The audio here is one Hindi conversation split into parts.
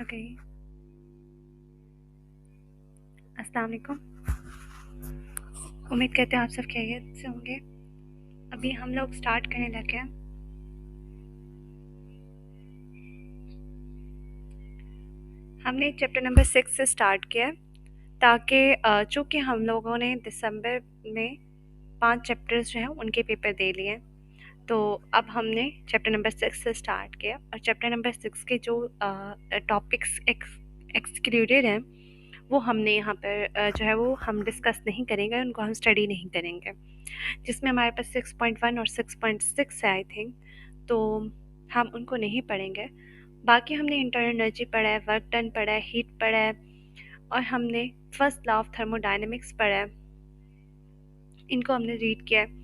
ओके। अस्सलाम वालेकुम। उम्मीद करते हैं आप सब खैरियत से होंगे। अभी हम लोग स्टार्ट करने लगे हैं। हमने चैप्टर नंबर 6 से स्टार्ट किया है ताकि चूँकि हम लोगों ने दिसंबर में 5 चैप्टर्स जो हैं उनके पेपर दे लिए हैं, तो अब हमने चैप्टर नंबर 6 से स्टार्ट किया और चैप्टर नंबर 6 के जो टॉपिक्स एक्सक्लूडेड हैं वो हमने यहाँ पर जो है वो हम डिस्कस नहीं करेंगे, उनको हम स्टडी नहीं करेंगे, जिसमें हमारे पास 6.1 और 6.6 है आई थिंक, तो हम उनको नहीं पढ़ेंगे। बाकी हमने इंटरनल एनर्जी पढ़ा है, वर्क डन पढ़ा है, हीट पढ़ा है और हमने फर्स्ट लॉ ऑफ थर्मोडायनेमिक्स पढ़ा है। इनको हमने रीड किया है।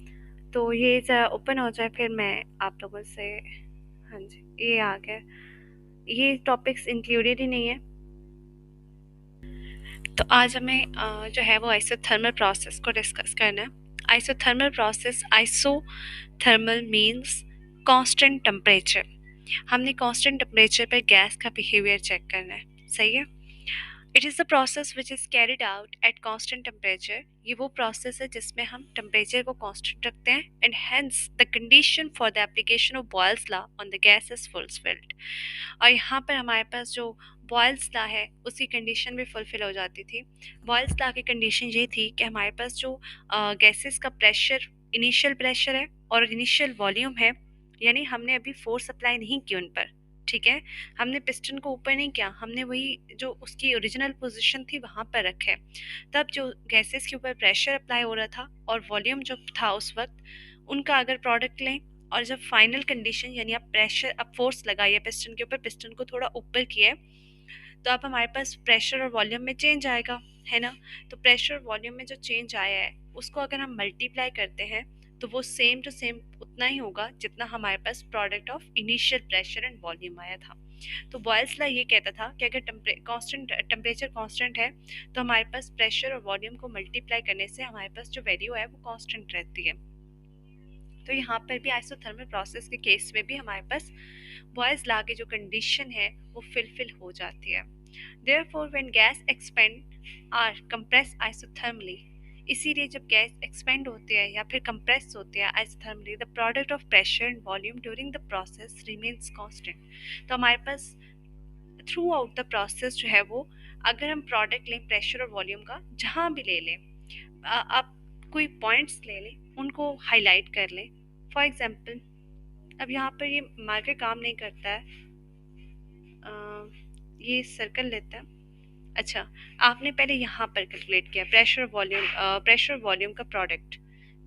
तो ये ज़रा ओपन हो जाए फिर मैं आप लोगों से, हाँ जी ये आ गया, ये टॉपिक्स इंक्लूडेड ही नहीं है। तो आज हमें जो है वो आइसोथर्मल प्रोसेस को डिस्कस करना है। Isothermal process, isothermal means constant temperature. हमने कांस्टेंट टेम्परेचर पर गैस का बिहेवियर चेक करना है, सही है। It is the process which is carried out at constant temperature. ये वो प्रोसेस है जिसमें हम टेम्परेचर को कांस्टेंट रखते हैं and hence the condition for the application of Boyle's law on the gas is fulfilled. और यहाँ पर हमारे पास जो बॉयल्स लॉ है उसकी कंडीशन भी फुलफिल हो जाती थी। बॉयल्स लॉ की कंडीशन ये थी कि हमारे पास जो गैसेस का प्रेशर इनिशियल प्रेशर है और इनिशियल वॉल्यूम है, यानी हमने अभी फोर्स अप्लाई नहीं की उन पर, ठीक है। हमने पिस्टन को ऊपर नहीं किया, हमने वही जो उसकी ओरिजिनल पोजीशन थी वहाँ पर रखे। तब जो गैसेस के ऊपर प्रेशर अप्लाई हो रहा था और वॉल्यूम जो था उस वक्त, उनका अगर प्रोडक्ट लें और जब फाइनल कंडीशन यानी आप प्रेशर अब फोर्स लगाइए पिस्टन के ऊपर, पिस्टन को थोड़ा ऊपर किए, तो अब हमारे पास प्रेशर और वॉल्यूम में चेंज आएगा, है ना। तो प्रेशर और वॉल्यूम में जो चेंज आया है उसको अगर हम मल्टीप्लाई करते हैं तो वो सेम टू सेम उतना ही होगा जितना हमारे पास product of initial pressure and volume आया था। तो बॉयल्स लॉ ये कहता था कि अगर टेम्परेचर कांस्टेंट है तो हमारे पास प्रेशर और वॉल्यूम को मल्टीप्लाई करने से हमारे पास जो वैल्यू है वो कांस्टेंट रहती है। तो यहाँ पर भी आइसोथर्मल प्रोसेस के केस में भी हमारे पास बॉयल्स लॉ की जो कंडीशन है वो फिलफिल हो जाती है। Therefore when gas expand are compress isothermally, इसीलिए जब गैस एक्सपेंड होती है या फिर कंप्रेस होती है isothermally, the product of pressure and volume during the process remains constant. तो हमारे pass through out the process जो है वो, अगर हम प्रोडक्ट लें प्रेशर और वॉल्यूम का जहाँ भी ले लें, आप कोई पॉइंट्स ले लें उनको हाईलाइट कर लें। फॉर एग्जांपल अब यहाँ पर ये मार्कर काम नहीं करता है, ये सर्कल लेता है। अच्छा, आपने पहले यहाँ पर कैलकुलेट किया प्रेशर वॉल्यूम का प्रोडक्ट,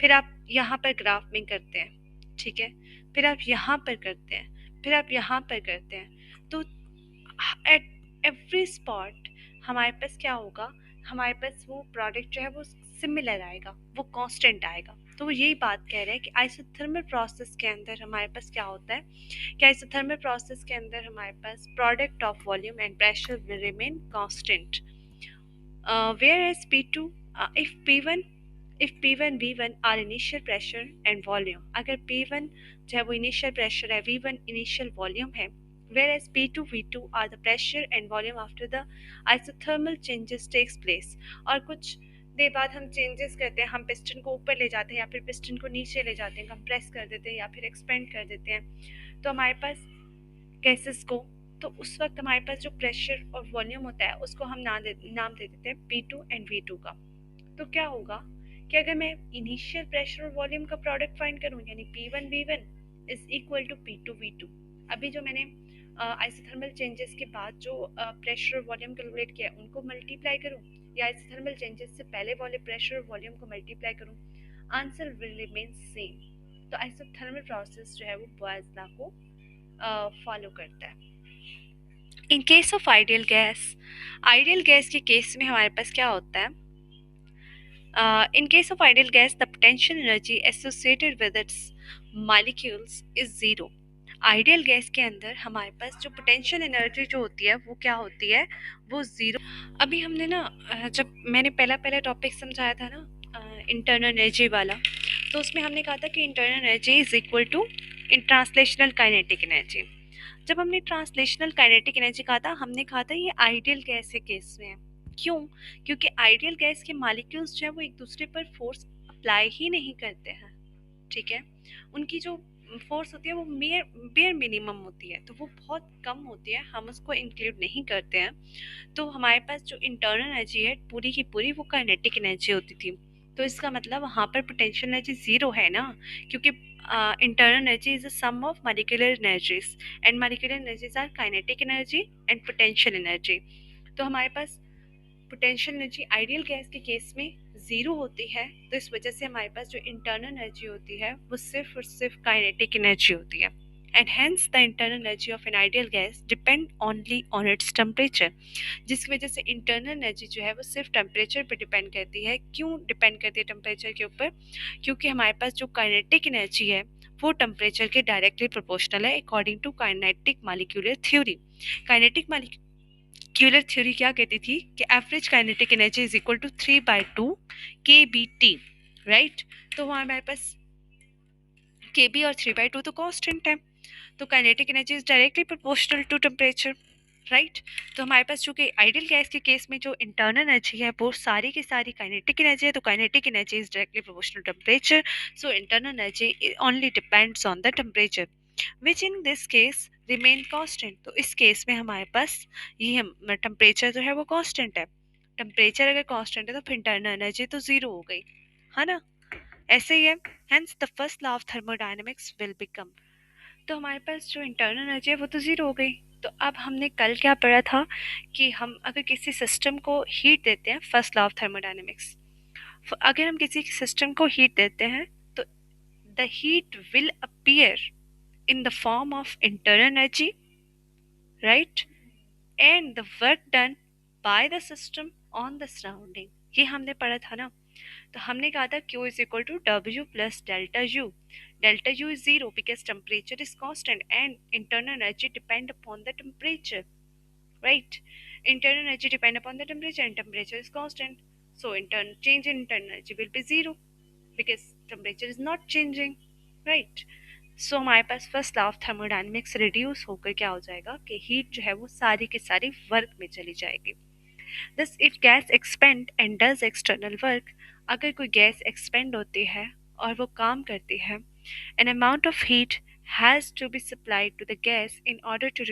फिर आप यहाँ पर ग्राफ में करते हैं, ठीक है, फिर आप यहाँ पर करते हैं, फिर आप यहाँ पर करते हैं, तो एट एवरी स्पॉट हमारे पास क्या होगा, हमारे पास वो प्रोडक्ट जो है वो सिमिलर आएगा, वो कांस्टेंट आएगा। तो वो यही बात कह रहे हैं कि आइसोथर्मल प्रोसेस के अंदर हमारे पास क्या होता है कि आइसोथर्मल प्रोसेस के अंदर हमारे पास product of volume and pressure will remain constant, whereas P2, if P1 if P1 V1 are initial pressure and volume, अगर P1 जो है वो initial pressure है, V1 initial volume है, whereas P2 V2 are the pressure and volume after the isothermal changes takes place। और कुछ देर बाद हम चेंजेस करते हैं, हम पिस्टन को ऊपर ले जाते हैं या फिर पिस्टन को नीचे ले जाते हैं, कंप्रेस कर देते हैं या फिर एक्सपेंड कर देते हैं, तो हमारे पास गैसेस को, तो उस वक्त हमारे पास जो प्रेशर और वॉल्यूम होता है उसको हम नाम दे देते हैं P2 एंड V2 का। तो क्या होगा कि अगर मैं इनिशियल प्रेशर और वॉल्यूम का प्रोडक्ट फाइंड करूं यानी P1 V1 is equal to P2 V2, अभी जो मैंने आइसोथर्मल चेंजेस के बाद जो प्रेशर और वॉल्यूम कैलकुलेट किया उनको मल्टीप्लाई करूं या आइसोथर्मल चेंजेस से पहले वाले प्रेशर और वॉल्यूम को मल्टीप्लाई करूं, आंसर विल रिमेन सेम। तो आइसोथर्मल प्रोसेस जो है वो बॉयल्स लॉ को फॉलो करता है। इन केस ऑफ आइडियल गैस के केस में हमारे पास क्या होता है, इन case of ideal gas the potential energy associated with its molecules is zero. Ideal gas के अंदर हमारे पास जो पोटेंशियल एनर्जी जो होती है वो क्या होती है, वो जीरो। अभी हमने ना जब मैंने पहला टॉपिक समझाया था ना इंटरनल एनर्जी वाला, तो उसमें हमने कहा था कि internal energy is equal to in translational kinetic energy. जब हमने ट्रांसलेशनल काइनेटिक एनर्जी कहा था, हमने कहा था ये आइडियल गैस के केस में है। क्यों? क्योंकि आइडियल गैस के मॉलिक्यूल्स जो है वो एक दूसरे पर फोर्स अप्लाई ही नहीं करते हैं। ठीक है, उनकी जो फोर्स होती है वो बेयर मिनिमम होती है, तो वो बहुत कम होती है, हम उसको इंक्लूड नहीं करते हैं। तो हमारे पास जो इंटरनल एनर्जी है पूरी की पूरी वो काइनेटिक एनर्जी होती थी। तो इसका मतलब वहाँ पर पोटेंशियल एनर्जी जीरो है ना, क्योंकि internal energy is a sum of molecular energies, and molecular energies are kinetic energy and potential energy. तो हमारे पास पोटेंशियल एनर्जी आइडियल गैस के केस में ज़ीरो होती है, तो इस वजह से हमारे पास जो इंटरनल एनर्जी होती है वो सिर्फ और सिर्फ काइनेटिक एनर्जी होती है। And hence the internal energy of an ideal gas depend only on its temperature, जिसकी वजह से इंटरनल एनर्जी जो है वो सिर्फ टेम्परेचर पर डिपेंड करती है। क्यों डिपेंड करती है टेम्परेचर के ऊपर? क्योंकि हमारे पास जो काइनेटिक एनर्जी है वो टेम्परेचर के डायरेक्टली प्रोपोर्शनल है according to kinetic molecular theory. Kinetic molecular theory क्या कहती थी कि average kinetic energy is equal to 3/2 k B T, right. तो वहाँ हमारे पास के बी और 3/2 तो कांस्टेंट है, तो kinetic energy is directly proportional to temperature, right. तो हमारे पास चूंकि आइडियल गैस के केस में जो इंटरनल एनर्जी है वो सारी की सारी काइनेटिक एनर्जी है, तो kinetic energy is directly proportional temperature, so internal energy only depends on the temperature which in this case remain constant. तो इस केस में हमारे पास ये टेम्परेचर जो है वो कांस्टेंट है। टेम्परेचर अगर कांस्टेंट है तो फिर इंटरनल एनर्जी तो जीरो हो गई, है ना। ऐसे ही है, hence the first law of thermodynamics will become. तो हमारे पास जो इंटरनल एनर्जी है वो तो ज़ीरो हो गई। तो अब हमने कल क्या पढ़ा था कि हम अगर किसी सिस्टम को हीट देते हैं, फर्स्ट लॉ ऑफ थर्मोडायनेमिक्स, अगर हम किसी सिस्टम को हीट देते हैं तो the heat will appear in the form of internal energy, right, and the work done by the system on the surrounding. ये हमने पढ़ा था ना। तो हमने कहा था Q is equal to W plus delta U. Delta U is zero because temperature is constant and internal energy depend upon the temperature, right? Internal energy depend upon the temperature and temperature is constant. So change in internal energy will be zero because temperature is not changing, right? So हमारे पास first law of thermodynamics reduce होकर क्या हो जाएगा कि हीट जो है वो सारी की सारी वर्क में चली जाएगी। This if gas expand and does external work, अगर कोई गैस एक्सपेंड होती है और वो काम करती है, an amount of heat has to be supplied to the gas in order to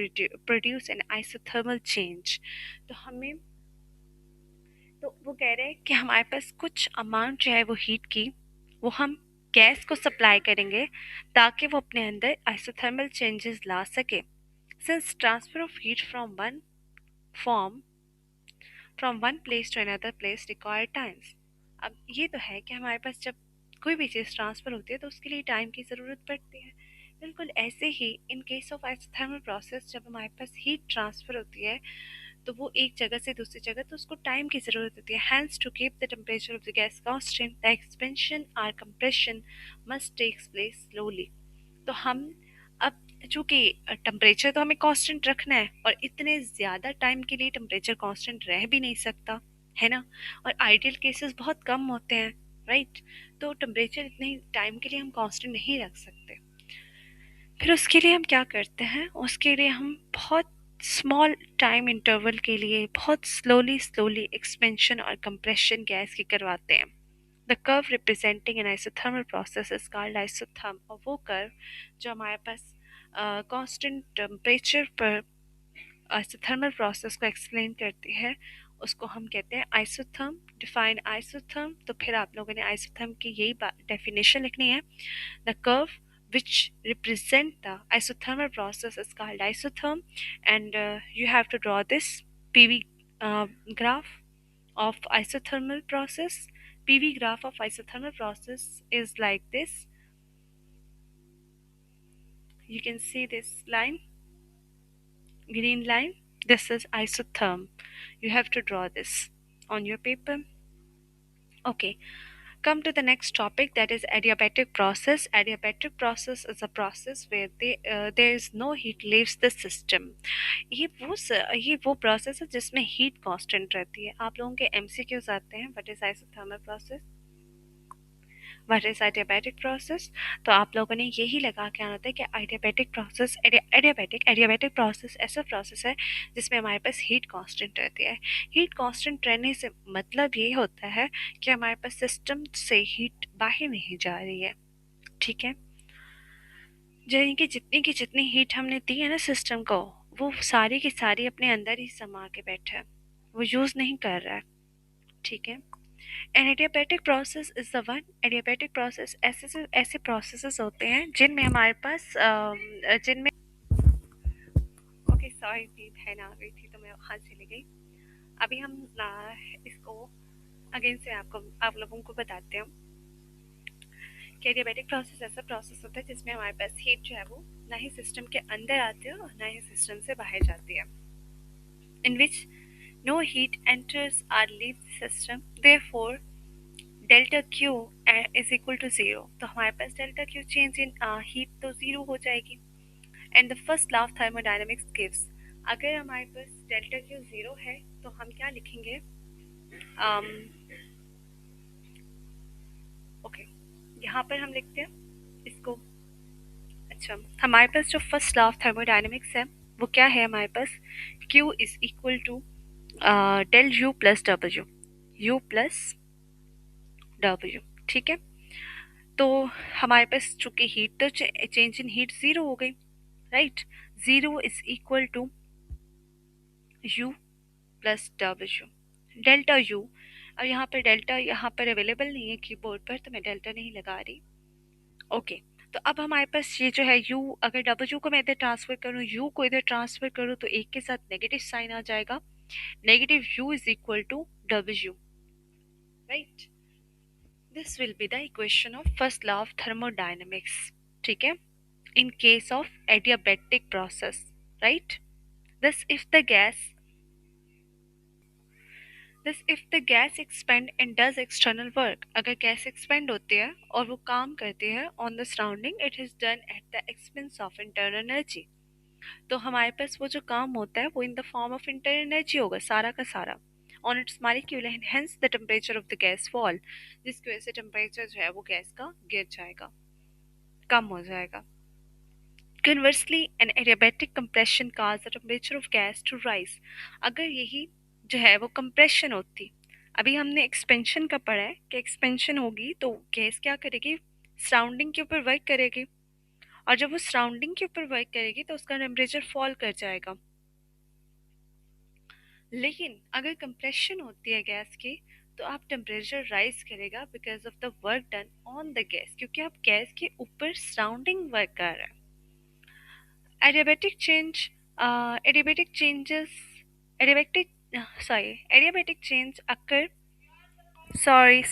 produce an isothermal change। तो हमें, तो वो कह रहे हैं कि हमारे पास कुछ अमाउंट जो है वो हीट की वो हम गैस को सप्लाई करेंगे ताकि वो अपने अंदर आइसोथर्मल चेंजेस ला सके। Since transfer of heat form from one place to another place require times. अब ये तो है कि हमारे पास जब कोई भी चीज़ ट्रांसफ़र होती है तो उसके लिए टाइम की ज़रूरत पड़ती है। बिल्कुल ऐसे ही in case of isothermal process जब हमारे पास हीट ट्रांसफ़र होती है तो वो एक जगह से दूसरी जगह, तो उसको टाइम की ज़रूरत होती है। Hence to keep the temperature of the gas constant the expansion और compression must takes place slowly. तो हम अब चूंकि टेम्परेचर तो हमें कांस्टेंट रखना है और इतने ज़्यादा टाइम के लिए टेम्परेचर कांस्टेंट रह भी नहीं सकता, है ना। और आइडियल केसेस बहुत कम होते हैं, राइट। तो टेम्परेचर इतने टाइम के लिए हम कांस्टेंट नहीं रख सकते। फिर उसके लिए हम क्या करते हैं, उसके लिए हम बहुत स्मॉल टाइम इंटरवल के लिए बहुत स्लोली स्लोली एक्सपेंशन और कंप्रेशन गैस की करवाते हैं। The curve representing N isothermal process is called isotherm, और वो कर्व जो हमारे पास कांस्टेंट टेम्परेचर पर आइसोथर्मल प्रोसेस को एक्सप्लेन करती है उसको हम कहते हैं आइसोथर्म। डिफाइन आइसोथर्म, तो फिर आप लोगों ने आइसोथर्म की यही डेफिनेशन लिखनी है। The curve which represent the isothermal process is called isotherm, and you have to draw this PV graph of isothermal process. PV graph of isothermal process is like this. You can see this line, green line. This is isotherm. You have to draw this on your paper. Okay, come to the next topic, that is adiabatic process. Adiabatic process is a process where there is no heat leaves the system। ये वो प्रोसेस है जिसमें हीट कांस्टेंट रहती है। आप लोगों के एमसीक्यूज आते हैं, what is isothermal process, what is adiabatic process? तो आप लोगों ने यही लगा के आना था कि एडियाबैटिक प्रोसेस ऐसा प्रोसेस है जिसमें हमारे पास हीट कांस्टेंट रहती है। हीट कांस्टेंट रहने से मतलब ये होता है कि हमारे पास सिस्टम से हीट बाहर नहीं जा रही है। ठीक है, यानी कि जितनी की जितनी हीट हमने दी है ना सिस्टम को, वो सारी की सारी अपने अंदर ही समा के बैठा है, वो यूज नहीं कर रहा है। ठीक है, an adiabatic process is the one. Adiabatic process ऐसे ऐसे प्रोसेसेस होते हैं जिनमें हमारे पास जिनमें ओके सॉरी, बहन आ गई थी तो मैं वहाँ चली गई। अभी हम इसको अगेन से आपको आप लोगों को बताते हैं कि एडियाबैटिक प्रोसेस ऐसा प्रोसेस होता है जिसमें हमारे पास हीट जो है वो ना ही सिस्टम के अंदर आती है और ना ही सिस्टम से बाहर जाती है, in which no heat enters or leave the system, therefore delta Q is equal to zero. तो हमारे पास delta Q change in heat तो जीरो हो जाएगी। And the first law of thermodynamics gives, अगर हमारे पास डेल्टा क्यू जीरो है तो हम क्या लिखेंगे? um, ओके okay, यहाँ पर हम लिखते हैं इसको। अच्छा, हमारे पास जो फर्स्ट लॉ ऑफ थर्मोडायनेमिक्स है वो क्या है हमारे पास? Q is equal to del U plus W, U plus W. ठीक है, तो हमारे पास चूंकि हीट तो चेंज इन हीट जीरो हो गई, right? Zero is equal to U plus W, delta U. अब यहाँ पर डेल्टा यहाँ पर अवेलेबल नहीं है कीबोर्ड पर, तो मैं डेल्टा नहीं लगा रही। ओके, तो अब हमारे पास ये जो है u, अगर डब्ल्यू को मैं इधर ट्रांसफर करूँ, u को इधर ट्रांसफर करूँ, तो एक के साथ नेगेटिव साइन आ जाएगा। Negative u is equal to W, right? This will be the equation of first law of thermodynamics. ठीक है, in case of adiabatic process, right? Thus if the gas expand and does external work, अगर गैस एक्सपेंड होती है और वो काम करती है on the surrounding, it is done at the expense of internal energy. तो हमारे पास वो जो काम होता है वो in the form of internal energy होगा सारा का सारा on it's molecule, and hence the temperature of the gas fall, जिसकी वजह से टेम्परेचर जो है वो गैस का गिर जाएगा, कम हो जाएगा। Conversely, an adiabatic compression causes the temperature of gas to rise। अगर यही जो है वो कंप्रेशन होती, अभी हमने एक्सपेंशन का पढ़ा है कि एक्सपेंशन होगी तो गैस क्या करेगी? सराउंडिंग के ऊपर वर्क करेगी, और जब वो सराउंडिंग के ऊपर वर्क करेगी तो उसका टेम्परेचर फॉल कर जाएगा। लेकिन अगर कंप्रेशन होती है गैस की तो आप टेम्परेचर राइज करेगा because of the work done on the gas, क्योंकि आप गैस के ऊपर सराउंडिंग वर्क कर रहे हैं। Adiabatic change, adiabatic changes, adiabatic, sorry, adiabatic change occur. Sorry,